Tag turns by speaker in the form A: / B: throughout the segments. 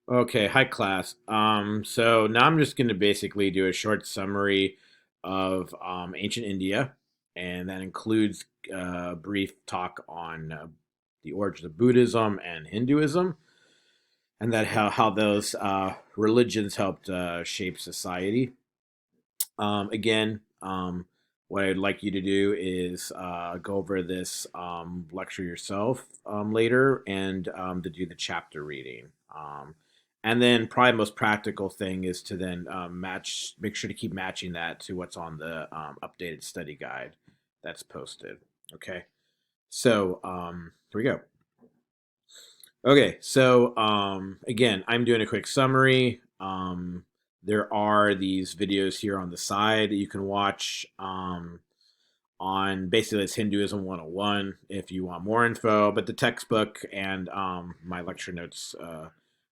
A: Okay, hi class. So now I'm just going to basically do a short summary of ancient India, and that includes a brief talk on the origins of Buddhism and Hinduism, and that how those religions helped shape society. Again, what I'd like you to do is go over this lecture yourself later and to do the chapter reading. And then probably the most practical thing is to then make sure to keep matching that to what's on the updated study guide that's posted. Okay. So here we go. Okay, so again, I'm doing a quick summary. There are these videos here on the side that you can watch on basically it's Hinduism 101 if you want more info. But the textbook and my lecture notes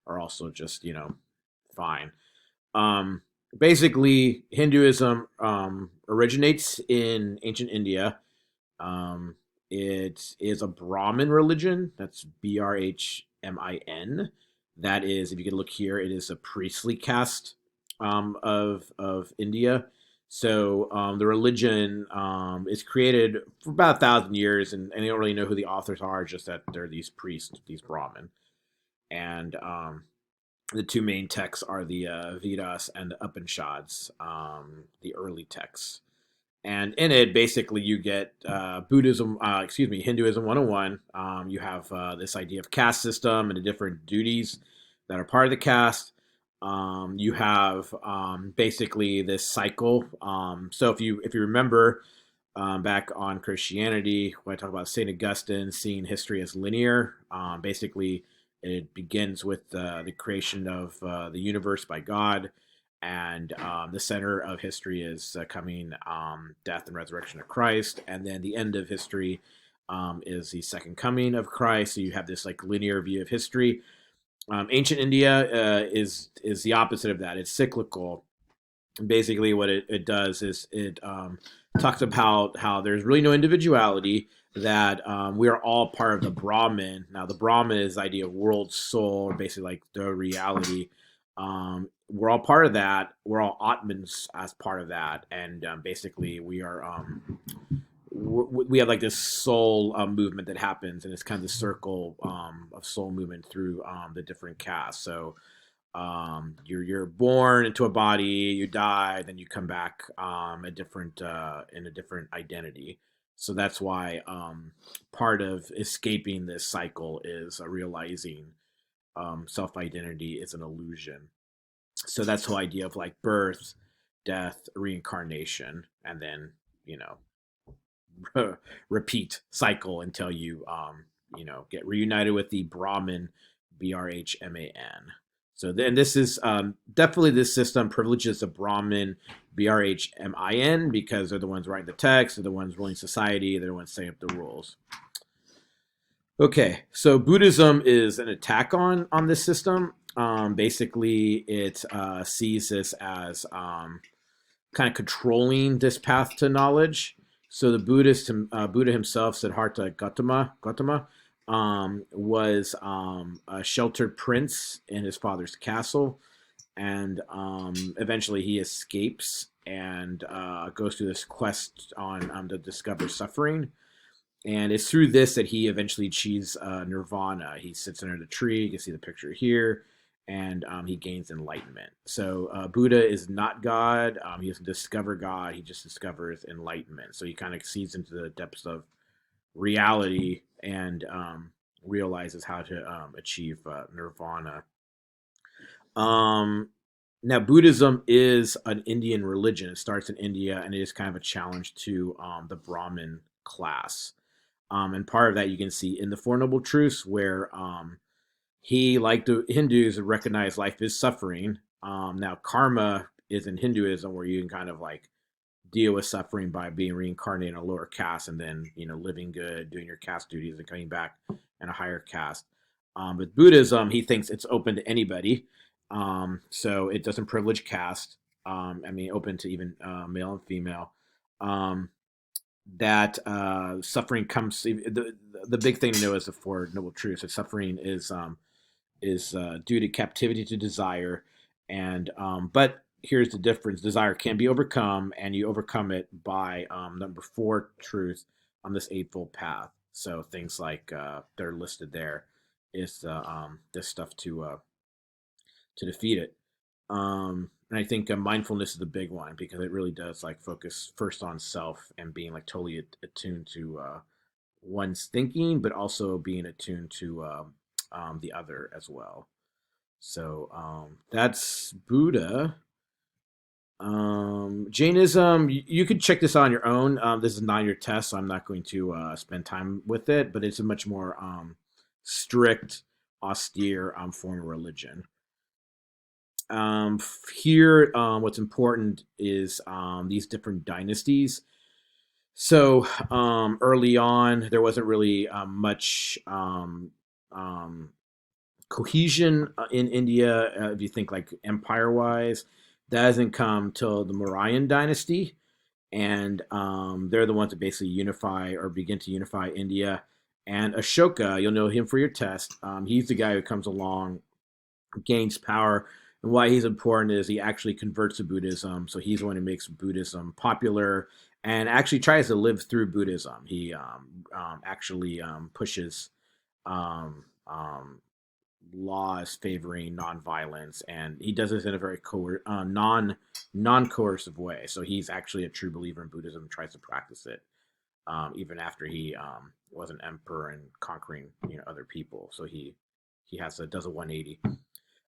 A: are also just, fine. Um, Basically, Hinduism originates in ancient India. um, it is a Brahmin religion. That's Brahmin. That is, if you can look here, it is a priestly caste of India. So the religion is created for about 1,000 years, and they don't really know who the authors are, just that they're these priests, these Brahmin. And the two main texts are the Vedas and the Upanishads, the early texts. And in it, basically, you get Hinduism 101. You have this idea of caste system and the different duties that are part of the caste. You have basically this cycle. So if you remember back on Christianity, when I talk about Saint Augustine seeing history as linear, basically it begins with the creation of the universe by God, and the center of history is coming death and resurrection of Christ, and then the end of history is the second coming of Christ. So you have this like linear view of history. Ancient India is the opposite of that. It's cyclical. Basically, what it does is it talks about how there's really no individuality. That we are all part of the Brahman. Now, the Brahman is the idea of world soul, basically like the reality. We're all part of that. We're all Atmans as part of that, and basically we are we have like this soul movement that happens, and it's kind of the circle of soul movement through the different castes. So you're born into a body, you die, then you come back a different in a different identity. So that's why part of escaping this cycle is realizing self identity is an illusion. So that's the whole idea of like birth, death, reincarnation, and then you know repeat cycle until you get reunited with the Brahman, Brahman. So then this is definitely this system privileges the Brahmin, Brahmin, because they're the ones writing the text, they're the ones ruling society, they're the ones setting up the rules. Okay, so Buddhism is an attack on this system. Basically, it sees this as kind of controlling this path to knowledge. So the Buddha himself, Siddhartha Gautama, was a sheltered prince in his father's castle, and eventually he escapes and goes through this quest on to discover suffering. And it's through this that he eventually achieves nirvana. He sits under the tree. You can see the picture here, and he gains enlightenment. So Buddha is not God. He doesn't discover God. He just discovers enlightenment. So he kind of sees into the depths of reality and realizes how to achieve nirvana. Um, Now, Buddhism is an Indian religion. It starts in India, and it is kind of a challenge to the Brahmin class. And part of that you can see in the Four Noble Truths, where he, like the Hindus, recognize life is suffering. Now, karma is in Hinduism, where you can kind of like deal with suffering by being reincarnated in a lower caste and then living good, doing your caste duties, and coming back in a higher caste. With Buddhism, he thinks it's open to anybody, so it doesn't privilege caste. I mean, open to even male and female. Um, that suffering comes. The big thing to know is the Four Noble Truths. That suffering is is due to captivity to desire, and but here's the difference: desire can be overcome, and you overcome it by number four truth on this eightfold path. So things like that are listed there is this stuff to defeat it. And I think mindfulness is the big one because it really does like focus first on self and being like totally attuned to one's thinking, but also being attuned to the other as well. So that's Buddha. Jainism, you could check this out on your own. This is not your test, so I'm not going to spend time with it, but it's a much more strict, austere form of religion. Here, what's important is these different dynasties. So early on, there wasn't really much um, cohesion in India. If you think like empire-wise, that hasn't come till the Mauryan dynasty, and they're the ones that basically unify or begin to unify India. And Ashoka, you'll know him for your test. He's the guy who comes along, gains power. And why he's important is he actually converts to Buddhism. So he's the one who makes Buddhism popular and actually tries to live through Buddhism. He actually pushes um, um, laws favoring nonviolence, and he does this in a very non coercive way. So he's actually a true believer in Buddhism, and tries to practice it even after he was an emperor and conquering other people. So he does a 180.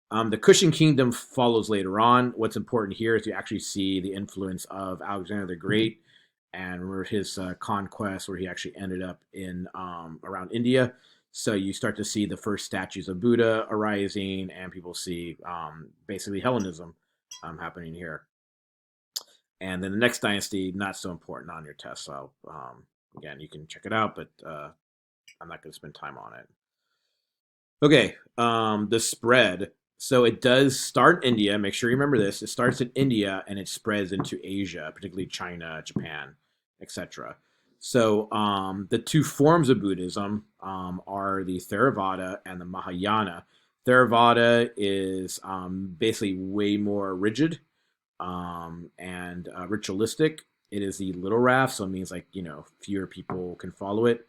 A: The Kushan kingdom follows later on. What's important here is you actually see the influence of Alexander the Great and his conquest, where he actually ended up in around India. So you start to see the first statues of Buddha arising, and people see basically Hellenism happening here. And then the next dynasty, not so important on your test. So again, you can check it out, but I'm not going to spend time on it. Okay, the spread. So it does start in India. Make sure you remember this. It starts in India and it spreads into Asia, particularly China, Japan, etc. So the two forms of Buddhism are the Theravada and the Mahayana. Theravada is basically way more rigid and ritualistic. It is the little raft, so it means like fewer people can follow it.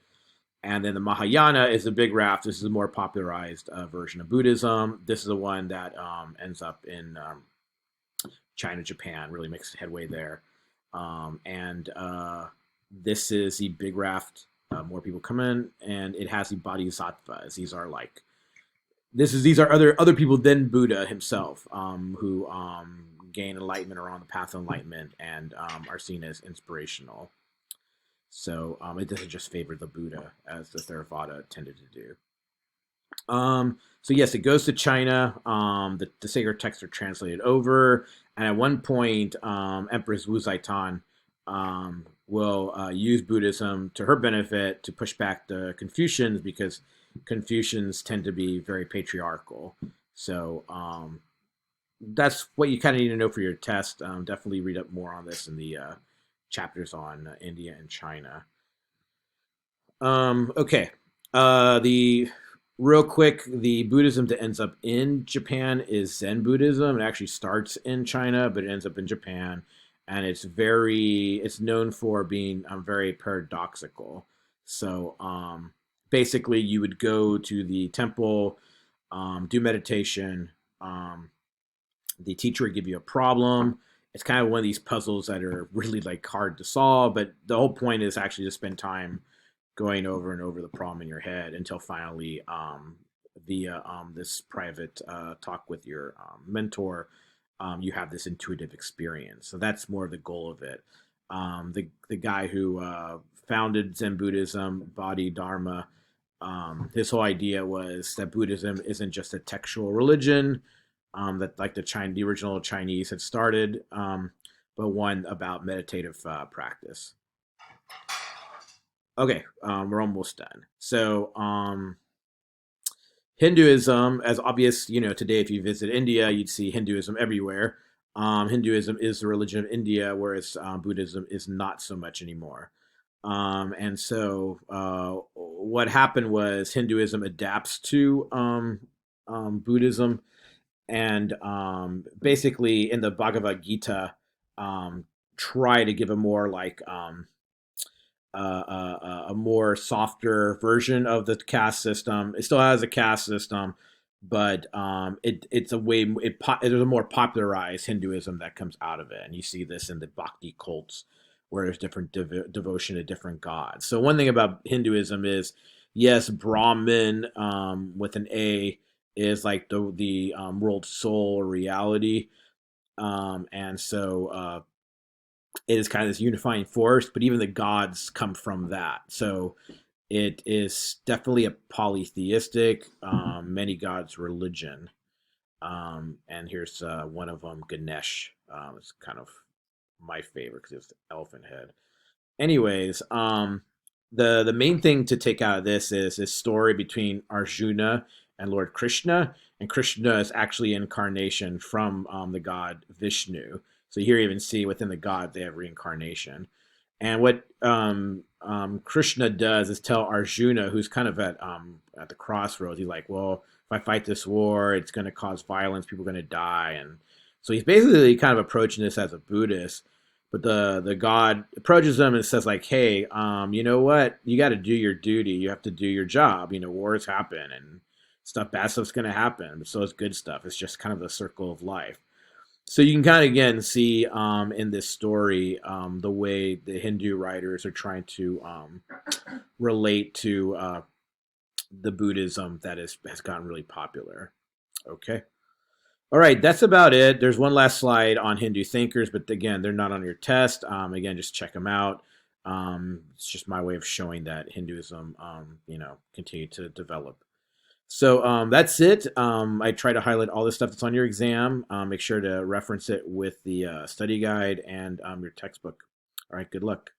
A: And then the Mahayana is the big raft. This is a more popularized version of Buddhism. This is the one that ends up in China, Japan, really makes headway there. And this is the big raft. More people come in, and it has the bodhisattvas. These are other people than Buddha himself who gain enlightenment or on the path of enlightenment and are seen as inspirational. So it doesn't just favor the Buddha as the Theravada tended to do. So yes, it goes to China. The sacred texts are translated over, and at one point, Empress Wu Zaitan will use Buddhism to her benefit to push back the Confucians because Confucians tend to be very patriarchal. So that's what you kind of need to know for your test. Definitely read up more on this in the chapters on India and China. Okay. The real quick, the Buddhism that ends up in Japan is Zen Buddhism. It actually starts in China, but it ends up in Japan, and it's known for being very paradoxical. So basically, you would go to the temple, do meditation. The teacher would give you a problem. It's kind of one of these puzzles that are really like hard to solve, but the whole point is actually to spend time going over and over the problem in your head until finally via this private talk with your mentor, you have this intuitive experience. So that's more of the goal of it. The guy who founded Zen Buddhism, Bodhidharma, his whole idea was that Buddhism isn't just a textual religion that like the original Chinese had started, but one about meditative practice. Okay, we're almost done. So Hinduism, as obvious, today if you visit India, you'd see Hinduism everywhere. Hinduism is the religion of India, whereas Buddhism is not so much anymore. And so what happened was Hinduism adapts to Buddhism, and basically in the Bhagavad Gita, um, try to give a more like a more softer version of the caste system. It still has a caste system, but it's a way there's a more popularized Hinduism that comes out of it, and you see this in the Bhakti cults where there's different devotion to different gods. So one thing about Hinduism is, yes, Brahman with an A is like the world soul or reality, and so it is kind of this unifying force, but even the gods come from that. So it is definitely a polytheistic, many gods religion. And here's one of them, Ganesh. It's kind of my favorite because it's the elephant head. Anyways, the main thing to take out of this is this story between Arjuna and Lord Krishna, and Krishna is actually incarnation from the god Vishnu. So here you even see within the god they have reincarnation. And what Krishna does is tell Arjuna, who's kind of at the crossroads, he's like, well, if I fight this war, it's going to cause violence, people are going to die, and so he's basically kind of approaching this as a Buddhist. But the god approaches him and says like, hey, you know what? You got to do your duty. You have to do your job. You know, wars happen and stuff, bad stuff's going to happen, but so is good stuff. It's just kind of the circle of life. So you can kind of again see in this story the way the Hindu writers are trying to relate to the Buddhism that has gotten really popular. Okay. All right, that's about it. There's one last slide on Hindu thinkers, but again, they're not on your test. Again, just check them out. It's just my way of showing that Hinduism, continue to develop. So that's it. I try to highlight all the stuff that's on your exam. Make sure to reference it with the study guide and your textbook. All right, good luck.